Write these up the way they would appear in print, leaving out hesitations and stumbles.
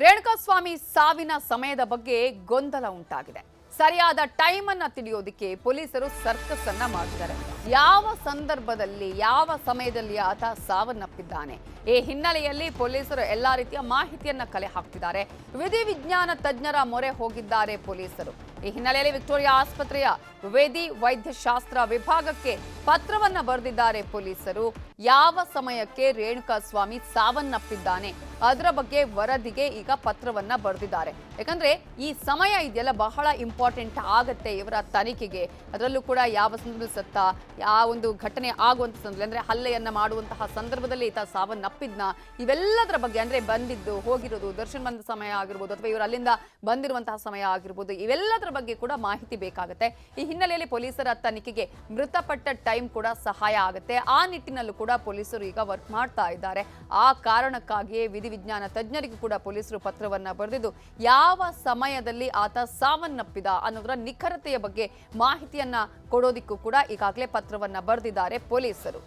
ರೇಣುಕಾಸ್ವಾಮಿ ಸಾವಿನ ಸಮಯದ ಬಗ್ಗೆ ಗೊಂದಲ ಉಂಟಾಗಿದೆ. ಸರಿಯಾದ ಟೈಮ್ ಅನ್ನು ತಿಳಿಯೋದಕ್ಕೆ ಪೊಲೀಸರು ಸರ್ಕಸ್ ಅನ್ನ ಮಾಡಿದ್ದಾರೆ. ಯಾವ ಸಂದರ್ಭದಲ್ಲಿ ಯಾವ ಸಮಯದಲ್ಲಿ ಆತ ಸಾವನ್ನಪ್ಪಿದ್ದಾನೆ ಈ ಹಿನ್ನೆಲೆಯಲ್ಲಿ ಪೊಲೀಸರು ಎಲ್ಲಾ ರೀತಿಯ ಮಾಹಿತಿಯನ್ನ ಕಲೆ ಹಾಕ್ತಿದ್ದಾರೆ. ವಿಧಿವಿಜ್ಞಾನ ತಜ್ಞರ ಮೊರೆ ಹೋಗಿದ್ದಾರೆ ಪೊಲೀಸರು. ಈ ಹಿನ್ನೆಲೆಯಲ್ಲಿ ವಿಕ್ಟೋರಿಯಾ ಆಸ್ಪತ್ರೆಯ ವೈದ್ಯಶಾಸ್ತ್ರ ವಿಭಾಗಕ್ಕೆ ಪತ್ರವನ್ನ ಬರೆದಿದ್ದಾರೆ ಪೊಲೀಸರು. ಯಾವ ಸಮಯಕ್ಕೆ ರೇಣುಕಾಸ್ವಾಮಿ ಸಾವನ್ನಪ್ಪಿದ್ದಾನೆ ಅದರ ಬಗ್ಗೆ ವರದಿಗೆ ಈಗ ಪತ್ರವನ್ನ ಬರೆದಿದ್ದಾರೆ. ಯಾಕಂದ್ರೆ ಈ ಸಮಯ ಇದೆಯಲ್ಲ ಬಹಳ ಇಂಪಾರ್ಟೆಂಟ್ ಆಗತ್ತೆ ಇವರ ತನಿಖೆಗೆ. ಅದರಲ್ಲೂ ಕೂಡ ಯಾವ ಸಂದರ್ಭದಲ್ಲಿ ಸತ್ತ, ಯಾವ ಒಂದು ಘಟನೆ ಆಗುವಂತ ಸಂದರ್ಭದಲ್ಲಿ ಅಂದ್ರೆ ಹಲ್ಲೆಯನ್ನ ಮಾಡುವಂತಹ ಸಂದರ್ಭದಲ್ಲಿ ಈತ ಸಾವನ್ನಪ್ಪಿದ್ನ, ಇವೆಲ್ಲದರ ಬಗ್ಗೆ ಅಂದ್ರೆ ಬಂದಿದ್ದು ಹೋಗಿರೋದು, ದರ್ಶನ್ ಬಂದ ಸಮಯ ಆಗಿರ್ಬೋದು ಅಥವಾ ಇವರು ಅಲ್ಲಿಂದ ಬಂದಿರುವಂತಹ ಸಮಯ ಆಗಿರ್ಬೋದು, ಇವೆಲ್ಲದರ ಬಗ್ಗೆ ಕೂಡ ಮಾಹಿತಿ ಬೇಕಾಗುತ್ತೆ. ಈ ಹಿನ್ನೆಲೆಯಲ್ಲಿ ಪೊಲೀಸರ ತನಿಖೆಗೆ ಮೃತಪಟ್ಟ ಟೈಮ್ ಕೂಡ ಸಹಾಯ ಆಗುತ್ತೆ. ಆ ನಿಟ್ಟಿನಲ್ಲೂ ಕೂಡ ಪೊಲೀಸರು ಈಗ ವರ್ಕ್ ಮಾಡ್ತಾ ಇದ್ದಾರೆ. ಆ ಕಾರಣಕ್ಕಾಗಿಯೇ ವಿಧಿವಿಜ್ಞಾನ ತಜ್ಞರಿಗೂ ಕೂಡ ಪೊಲೀಸರು ಪತ್ರವನ್ನ ಬರೆದಿದ್ದು ಯಾವ ಸಮಯದಲ್ಲಿ ಆತ ಸಾವನ್ನಪ್ಪಿದ ಅನ್ನೋದರ ನಿಖರತೆಯ ಬಗ್ಗೆ ಮಾಹಿತಿಯನ್ನ ಕೊಡೋದಿಕ್ಕೂ ಕೂಡ ಈಗಾಗಲೇ ಪತ್ರವನ್ನ ಬರೆದಿದ್ದಾರೆ ಪೊಲೀಸರು.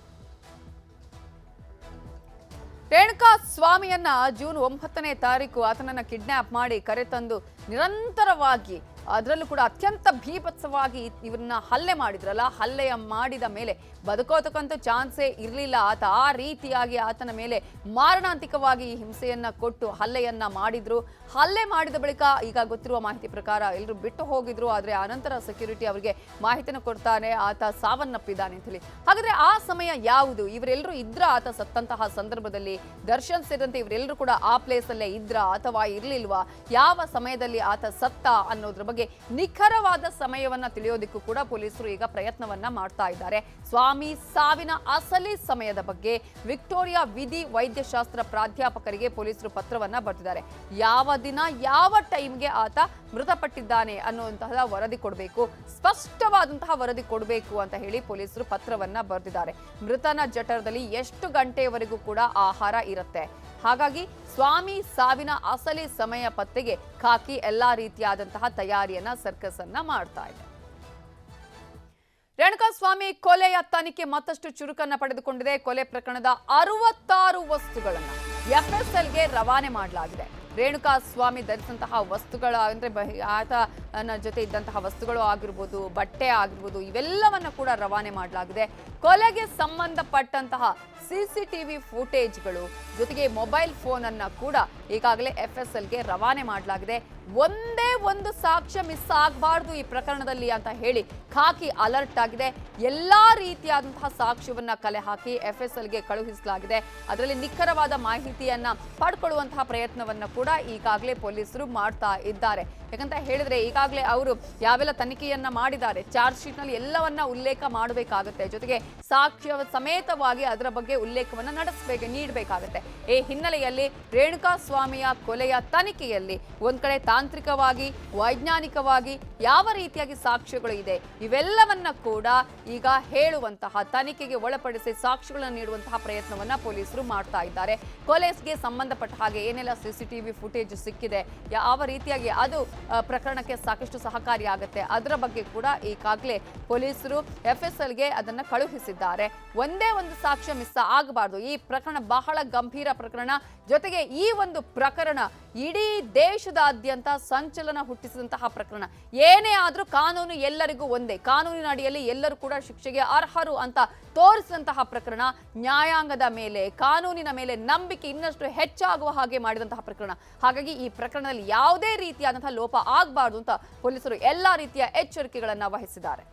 ರೇಣುಕಾಸ್ವಾಮಿಯನ್ನ ಜೂನ್ 9ನೇ ತಾರೀಕು ಆತನನ್ನ ಕಿಡ್ನಾಪ್ ಮಾಡಿ ಕರೆತಂದು ನಿರಂತರವಾಗಿ ಅದರಲ್ಲೂ ಕೂಡ ಅತ್ಯಂತ ಭೀಭತ್ಸವಾಗಿ ಇವರನ್ನ ಹಲ್ಲೆ ಮಾಡಿದ್ರಲ್ಲ, ಹಲ್ಲೆಯ ಮಾಡಿದ ಮೇಲೆ ಬದುಕೋತಕ್ಕಂಥ ಚಾನ್ಸೇ ಇರಲಿಲ್ಲ ಆತ. ಆ ರೀತಿಯಾಗಿ ಆತನ ಮೇಲೆ ಮಾರಣಾಂತಿಕವಾಗಿ ಹಿಂಸೆಯನ್ನ ಕೊಟ್ಟು ಹಲ್ಲೆಯನ್ನ ಮಾಡಿದ್ರು. ಹಲ್ಲೆ ಮಾಡಿದ ಬಳಿಕ ಈಗ ಗೊತ್ತಿರುವ ಮಾಹಿತಿ ಪ್ರಕಾರ ಎಲ್ಲರೂ ಬಿಟ್ಟು ಹೋಗಿದ್ರು. ಆದರೆ ಆನಂತರ ಸೆಕ್ಯೂರಿಟಿ ಅವರಿಗೆ ಮಾಹಿತಿನ ಕೊಡ್ತಾನೆ ಆತ ಸಾವನ್ನಪ್ಪಿದ್ದಾನೆ ಅಂತ ಹೇಳಿ. ಹಾಗಾದ್ರೆ ಆ ಸಮಯ ಯಾವುದು? ಇವರೆಲ್ಲರೂ ಇದ್ರ ಆತ ಸತ್ತಂತಹ ಸಂದರ್ಭದಲ್ಲಿ ದರ್ಶನ್ ಸೇರಿದಂತೆ ಇವರೆಲ್ಲರೂ ಕೂಡ ಆ ಪ್ಲೇಸ್ ಅಲ್ಲೇ ಇದ್ರ ಅಥವಾ ಇರ್ಲಿಲ್ವಾ? ಯಾವ ಸಮಯದಲ್ಲಿ ಆತ ಸತ್ತ ಅನ್ನೋದ್ರ ಬಗ್ಗೆ ನಿಖರವಾದ ಸಮಯವನ್ನ ತಿಳಿಯೋದಕ್ಕೂ ಕೂಡ ಪೊಲೀಸರು ಈಗ ಪ್ರಯತ್ನವನ್ನ ಮಾಡ್ತಾ ಇದ್ದಾರೆ. ಸ್ವಾಮಿ ಸಾವಿನ ಅಸಲಿ ಸಮಯದ ಬಗ್ಗೆ ವಿಕ್ಟೋರಿಯಾ ವೈದ್ಯಶಾಸ್ತ್ರ ಪ್ರಾಧ್ಯಾಪಕರಿಗೆ ಪೊಲೀಸರು ಪತ್ರವನ್ನ ಬರೆದಿದ್ದಾರೆ. ಯಾವ ದಿನ ಯಾವ ಟೈಮ್ಗೆ ಆತ ಮೃತಪಟ್ಟಿದ್ದಾನೆ ಅನ್ನುವಂತಹ ವರದಿ ಕೊಡಬೇಕು, ಸ್ಪಷ್ಟವಾದಂತಹ ವರದಿ ಕೊಡಬೇಕು ಅಂತ ಹೇಳಿ ಪೊಲೀಸರು ಪತ್ರವನ್ನ ಬರೆದಿದ್ದಾರೆ. ಮೃತನ ಜಠರದಲ್ಲಿ ಎಷ್ಟು ಗಂಟೆಯವರೆಗೂ ಕೂಡ ಆಹಾರ ಇರುತ್ತೆ. ಹಾಗಾಗಿ ಸ್ವಾಮಿ ಸಾವಿನ ಅಸಲಿ ಸಮಯ ಪತ್ತೆಗೆ ಖಾಕಿ ಎಲ್ಲಾ ರೀತಿಯಾದಂತಹ ತಯಾರಿಯನ್ನ ಸರ್ಕಸ್ ಅನ್ನ ಮಾಡ್ತಾ ಇದೆ. ರೇಣುಕಾಸ್ವಾಮಿ ಕೊಲೆಯ ತನಿಖೆ ಮತ್ತಷ್ಟು ಚುರುಕನ್ನ ಪಡೆದುಕೊಂಡಿದೆ. ಕೊಲೆ ಪ್ರಕರಣದ 66 ವಸ್ತುಗಳನ್ನ ಎಫ್ಎಸ್ಎಲ್ಗೆ ರವಾನೆ ಮಾಡಲಾಗಿದೆ. ರೇಣುಕಾಸ್ವಾಮಿ ಧರಿಸಿದಂತಹ ವಸ್ತುಗಳ ಅಂದ್ರೆ ಆತನ ಜೊತೆ ಇದ್ದಂತಹ ವಸ್ತುಗಳು ಆಗಿರ್ಬೋದು, ಬಟ್ಟೆ ಆಗಿರ್ಬೋದು, ಇವೆಲ್ಲವನ್ನ ಕೂಡ ರವಾನೆ ಮಾಡಲಾಗಿದೆ. ಕೊಲೆಗೆ ಸಂಬಂಧಪಟ್ಟಂತಹ ಸಿಸಿಟಿವಿ ಫುಟೇಜ್ಗಳು ಜೊತೆಗೆ ಮೊಬೈಲ್ ಫೋನ್ ಅನ್ನ ಕೂಡ ಈಗಾಗಲೇ ಎಫ್ಎಸ್ಎಲ್ಗೆ ರವಾನೆ ಮಾಡಲಾಗಿದೆ. ಒಂದೇ ಒಂದು ಸಾಕ್ಷ್ಯ ಮಿಸ್ ಆಗಬಾರ್ದು ಈ ಪ್ರಕರಣದಲ್ಲಿ ಅಂತ ಹೇಳಿ ಖಾಕಿ ಅಲರ್ಟ್ ಆಗಿದೆ. ಎಲ್ಲಾ ರೀತಿಯಾದಂತಹ ಸಾಕ್ಷ್ಯವನ್ನ ಕಲೆ ಹಾಕಿ ಎಫ್ಎಸ್ಎಲ್ಗೆ ಕಳುಹಿಸಲಾಗಿದೆ. ಅದರಲ್ಲಿ ನಿಖರವಾದ ಮಾಹಿತಿಯನ್ನ ಪಡ್ಕೊಳ್ಳುವಂತಹ ಪ್ರಯತ್ನವನ್ನ ಕೂಡ ಈಗಾಗಲೇ ಪೊಲೀಸರು ಮಾಡ್ತಾ ಇದ್ದಾರೆ. ಯಾಕಂತ ಹೇಳಿದ್ರೆ ಈಗಾಗಲೇ ಅವರು ಯಾವೆಲ್ಲ ತನಿಖೆಯನ್ನ ಮಾಡಿದ್ದಾರೆ ಚಾರ್ಜ್ ಶೀಟ್ ನಲ್ಲಿ ಎಲ್ಲವನ್ನ ಉಲ್ಲೇಖ ಮಾಡಬೇಕಾಗುತ್ತೆ. ಜೊತೆಗೆ ಸಾಕ್ಷ್ಯ ಸಮೇತವಾಗಿ ಅದರ ಬಗ್ಗೆ ಉಲ್ಲೇಖವನ್ನ ನೀಡಬೇಕಾಗುತ್ತೆ. ಈ ಹಿನ್ನೆಲೆಯಲ್ಲಿ ರೇಣುಕಾಸ್ವಾಮಿಯ ಕೊಲೆಯ ತನಿಖೆಯಲ್ಲಿ ಒಂದ್ ಕಡೆ ತಾಂತ್ರಿಕವಾಗಿ ವೈಜ್ಞಾನಿಕವಾಗಿ ಯಾವ ರೀತಿಯಾಗಿ ಸಾಕ್ಷ್ಯಗಳು ಇದೆ ಇವೆಲ್ಲವನ್ನ ಕೂಡ ಈಗ ಹೇಳುವಂತಹ ತನಿಖೆಗೆ ಒಳಪಡಿಸಿ ಸಾಕ್ಷ್ಯಗಳನ್ನು ನೀಡುವಂತಹ ಪ್ರಯತ್ನವನ್ನ ಪೊಲೀಸರು ಮಾಡ್ತಾ ಇದ್ದಾರೆ. ಕೊಲೆಗೆ ಸಂಬಂಧಪಟ್ಟ ಹಾಗೆ ಏನೆಲ್ಲ ಸಿಸಿಟಿವಿ ಫುಟೇಜ್ ಸಿಕ್ಕಿದೆ, ಯಾವ ರೀತಿಯಾಗಿ ಅದು ಪ್ರಕರಣಕ್ಕೆ ಸಾಕಷ್ಟು ಸಹಕಾರಿಯಾಗುತ್ತೆ ಅದರ ಬಗ್ಗೆ ಕೂಡ ಈಗಾಗಲೇ ಪೊಲೀಸರು ಎಫ್ಎಸ್ಎಲ್ಗೆ ಅದನ್ನ ಕಳುಹಿಸಿದ್ದಾರೆ. ಒಂದೇ ಒಂದು ಸಾಕ್ಷ್ಯ ಮಿಸ್ ಆಗಬಾರ್ದು. ಈ ಪ್ರಕರಣ ಬಹಳ ಗಂಭೀರ ಪ್ರಕರಣ. ಜೊತೆಗೆ ಈ ಒಂದು ಪ್ರಕರಣ ಇಡೀ ದೇಶದಾದ್ಯಂತ ಸಂಚಲನ ಹುಟ್ಟಿಸಿದಂತಹ ಪ್ರಕರಣ. ಏನೇ ಆದ್ರೂ ಕಾನೂನು ಎಲ್ಲರಿಗೂ ಒಂದೇ, ಕಾನೂನಿನ ಅಡಿಯಲ್ಲಿ ಎಲ್ಲರೂ ಕೂಡ ಶಿಕ್ಷೆಗೆ ಅರ್ಹರು ಅಂತ ತೋರಿಸಿದಂತಹ ಪ್ರಕರಣ. ನ್ಯಾಯಾಂಗದ ಮೇಲೆ ಕಾನೂನಿನ ಮೇಲೆ ನಂಬಿಕೆ ಇನ್ನಷ್ಟು ಹೆಚ್ಚಾಗುವ ಹಾಗೆ ಮಾಡಿದಂತಹ ಪ್ರಕರಣ. ಹಾಗಾಗಿ ಈ ಪ್ರಕರಣದಲ್ಲಿ ಯಾವುದೇ ರೀತಿಯಾದಂತಹ ಲೋಪ ಆಗಬಾರ್ದು ಅಂತ ಪೊಲೀಸರು ಎಲ್ಲಾ ರೀತಿಯ ಎಚ್ಚರಿಕೆಗಳನ್ನ ವಹಿಸಿದ್ದಾರೆ.